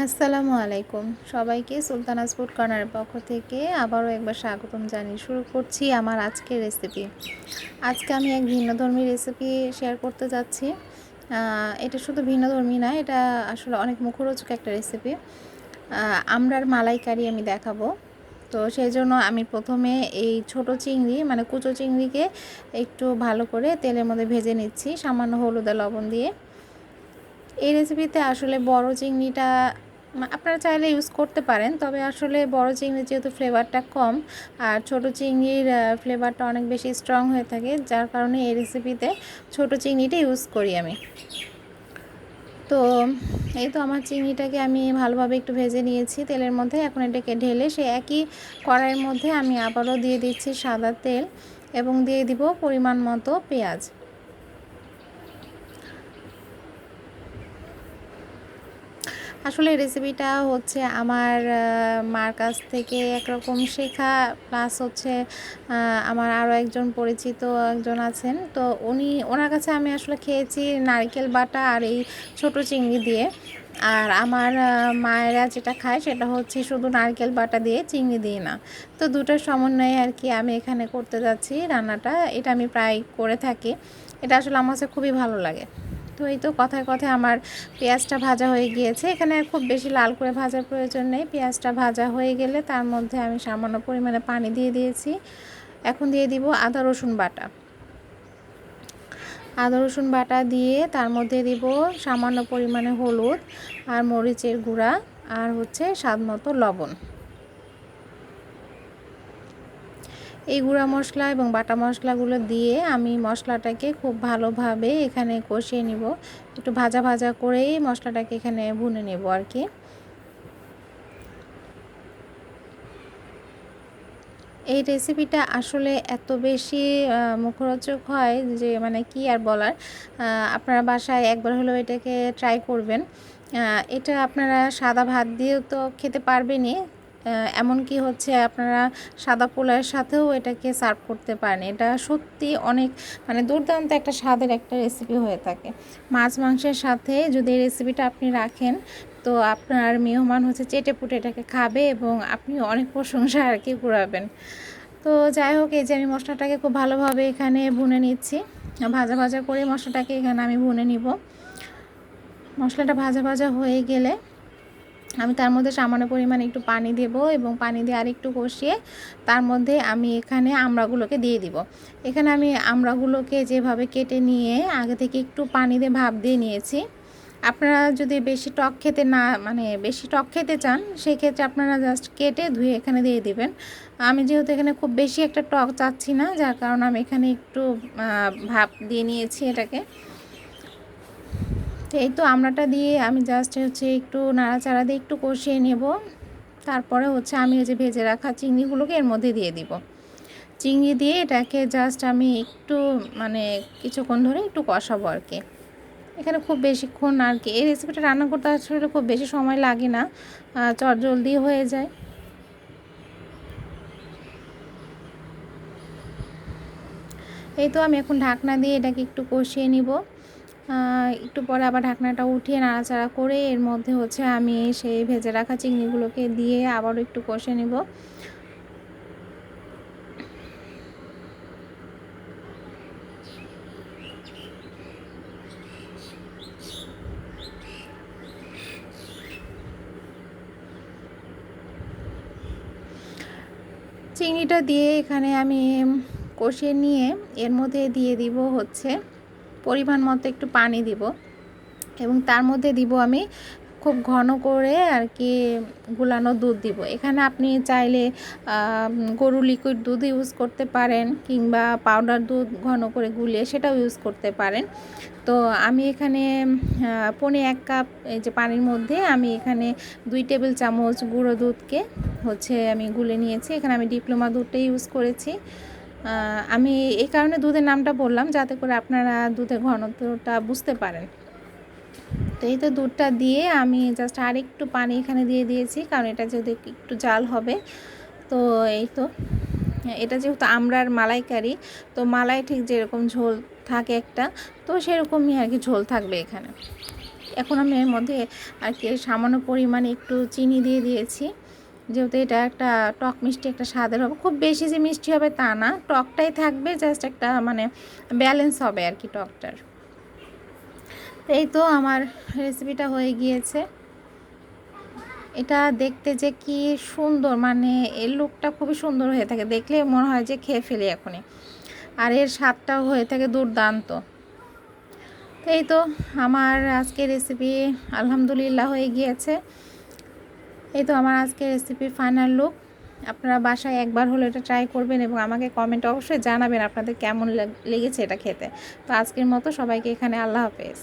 আসসালামু আলাইকুম সবাইকে সুলতানাস ফুড কর্নারের পক্ষ থেকে আবারও একবার স্বাগতম জানিয়ে শুরু করছি আমার আজকের রেসিপি। আজকে আমি এক ভিন্নধর্মী রেসিপি শেয়ার করতে যাচ্ছি। এটা শুধু ভিন্নধর্মী না, এটা আসলে অনেক মুখরোচক একটা রেসিপি। আমড়ার মালাইকারি আমি দেখাবো। তো সেই জন্য আমি প্রথমে এই ছোট চিংড়ি মানে কুচো চিংড়িকে একটু ভালো করে তেলের মধ্যে ভেজে নিচ্ছি সামান্য হলুদ আর লবণ দিয়ে। এই রেসিপিতে আসলে বড় চিংড়িটা আপনারা চাইলে ইউজ করতে পারেন, তবে আসলে বড় চিংড়ির যেহেতু ফ্লেভারটা কম আর ছোট চিংড়ির ফ্লেভারটা অনেক বেশি স্ট্রং হয়ে থাকে, যার কারণে এই রেসিপিতে ছোট চিংড়িটা ইউজ করি আমি। তো এই তো আমার চিংড়িটাকে আমি ভালোভাবে একটু ভেজে নিয়েছি তেলের মধ্যে। এখন এটাকে ঢেলে সেই একই কড়াইয়ের মধ্যে আমি আবারও দিয়ে দিচ্ছি সাদা তেল এবং দিয়ে দিব পরিমাণ মতো পেঁয়াজ। আসলে রেসিপিটা হচ্ছে আমার মার কাছ থেকে একরকম শেখা, প্লাস হচ্ছে আমার আরও একজন পরিচিত একজন আছেন, তো ওনার কাছে আমি আসলে খেয়েছি নারকেল বাটা আর এই ছোট চিংড়ি দিয়ে। আর আমার মায়েরা যেটা খায় সেটা হচ্ছে শুধু নারকেল বাটা দিয়ে, চিংড়ি দিয়ে না। তো দুটোর সমন্বয়ে আর কি আমি এখানে করতে যাচ্ছি রান্নাটা। এটা আমি প্রায় করে থাকি, এটা আসলে আমার কাছে খুবই ভালো লাগে। তো এই তো কথায় কথায় আমার পেঁয়াজটা ভাজা হয়ে গিয়েছে। এখানে খুব বেশি লাল করে ভাজার প্রয়োজন নেই। পেঁয়াজটা ভাজা হয়ে গেলে তার মধ্যে আমি সামান্য পরিমাণে পানি দিয়ে দিয়েছি। এখন দিয়ে দিব আদা রসুন বাটা। আদা রসুন বাটা দিয়ে তার মধ্যে দিব সামান্য পরিমাণে হলুদ আর মরিচের গুঁড়া আর হচ্ছে স্বাদ মতো লবণ। এই গুঁড়া মশলা এবং বাটা মশলাগুলো দিয়ে আমি মশলাটাকে খুব ভালোভাবে এখানে কষিয়ে নিব। একটু ভাজা ভাজা করেই মশলাটাকে এখানে ভুনে নেব আর কি। এই রেসিপিটা আসলে এত বেশি মুখরোচক হয় যে মানে কি আর বলার। আপনারা বাসায় একবার হলেও এটাকে ট্রাই করবেন। এটা আপনারা সাদা ভাত দিয়েও তো খেতে পারবেনই, এমনকি হচ্ছে আপনারা সাদা পোলাওয়ের সাথেও এটাকে সার্ভ করতে পারেন। এটা সত্যি অনেক মানে দুর্দান্ত একটা স্বাদের একটা রেসিপি হয়ে থাকে। মাছ মাংসের সাথে যদি এই রেসিপিটা আপনি রাখেন, তো আপনার মেহমান হচ্ছে চেটেপুটে এটাকে খাবে এবং আপনি অনেক প্রশংসা আর কি কুড়াবেন। তো যাই হোক, এই যে আমি মশলাটাকে খুব ভালোভাবে এখানে ভুনে নিচ্ছি। ভাজা ভাজা করে মশলাটাকে এখানে আমি ভুনে নিব। মশলাটা ভাজা ভাজা হয়ে গেলে আমি তার মধ্যে সামান্য পরিমাণে একটু পানি দেব এবং পানি দিয়ে আরেকটু কষিয়ে তার মধ্যে আমি এখানে আমড়াগুলোকে দিয়ে দিব। এখানে আমি আমড়াগুলোকে যেভাবে কেটে নিয়ে আগে থেকে একটু পানি দিয়ে ভাপ দিয়ে নিয়েছি। আপনারা যদি বেশি টক খেতে না মানে বেশি টক খেতে চান, সেক্ষেত্রে আপনারা জাস্ট কেটে ধুয়ে এখানে দিয়ে দিবেন। আমি যেহেতু এখানে খুব বেশি একটা টক চাচ্ছি না, যার কারণে আমি এখানে একটু ভাপ দিয়ে নিয়েছি এটাকে। তো এই তো আমড়াটা দিয়ে আমি জাস্ট হচ্ছে একটু নাড়াচাড়া দিয়ে একটু কষিয়ে নেব। তারপরে হচ্ছে আমি এই যে ভেজে রাখা চিংড়িগুলোকে এর মধ্যে দিয়ে দিব। চিংড়ি দিয়ে এটাকে জাস্ট আমি একটু মানে কিছুক্ষণ ধরে একটু কষাবো আর কি। এখানে খুব বেশিক্ষণ আর কি এই রেসিপিটা রান্না করতে আসলে খুব বেশি সময় লাগে না, চটজলদি হয়ে যায়। এই তো আমি এখন ঢাকনা দিয়ে এটাকে একটু কষিয়ে নিব। একটু পরে আবার ঢাকনাটা উঠিয়ে নাড়াচাড়া করে এর মধ্যে হচ্ছে আমি সেই ভেজে রাখা চিংড়িগুলোকে দিয়ে আবারও একটু কষে নিব। চিংড়িটা দিয়ে এখানে আমি কষিয়ে নিয়ে এর মধ্যে দিয়ে দিব হচ্ছে পরিমাণ মতো একটু পানি দিব এবং তার মধ্যে দিব আমি খুব ঘন করে আর কি গুলানো দুধ দিব। এখানে আপনি চাইলে গরুর লিকুইড দুধ ইউজ করতে পারেন কিংবা পাউডার দুধ ঘন করে গুলিয়ে সেটাও ইউজ করতে পারেন। তো আমি এখানে 1.5 কাপ এই যে পানির মধ্যে আমি এখানে 2 টেবিল চামচ গুঁড়ো দুধকে হচ্ছে আমি গুলে নিয়েছি। এখানে আমি ডিপ্লোমা দুধটাই ইউজ করেছি। আমি এই কারণে দুধের নামটা বললাম যাতে করে আপনারা দুধের ঘনত্বটা বুঝতে পারেন। তো এই তো দুধটা দিয়ে আমি জাস্ট আর একটু পানি এখানে দিয়ে দিয়েছি, কারণ এটা যেহেতু একটু জাল হবে। তো এই তো এটা যেহেতু আমড়ার মালাইকারি, তো মালাই ঠিক যেরকম ঝোল থাকে একটা, তো সেরকমই আর কি ঝোল থাকবে এখানে। এখন আমি এর মধ্যে আর কি সামান্য পরিমাণে একটু চিনি দিয়ে দিয়েছি, যেহেতু এটা একটা টক মিষ্টি একটা স্বাদের হবে। খুব বেশি যে মিষ্টি হবে তা না, টকটাই থাকবে, জাস্ট একটা মানে ব্যালেন্স হবে আর কি টকটার। এই তো আমার রেসিপিটা হয়ে গিয়েছে। এটা দেখতে যে কি সুন্দর, মানে এর লুকটা খুবই সুন্দর হয়ে থাকে, দেখলে মনে হয় যে খেয়ে ফেলি এখনই। আর এর স্বাদটাও হয়ে থাকে দুর্দান্ত। তো এই তো আমার আজকের রেসিপি আলহামদুলিল্লাহ হয়ে গিয়েছে। এই তো আমার আজকের রেসিপির ফাইনাল লুক। আপনারা বাসায় একবার হলো এটা ট্রাই করবেন এবং আমাকে কমেন্টে অবশ্যই জানাবেন আপনাদের কেমন লেগেছে এটা খেতে। তো আজকের মতো সবাইকে এখানে আল্লাহ হাফেজ।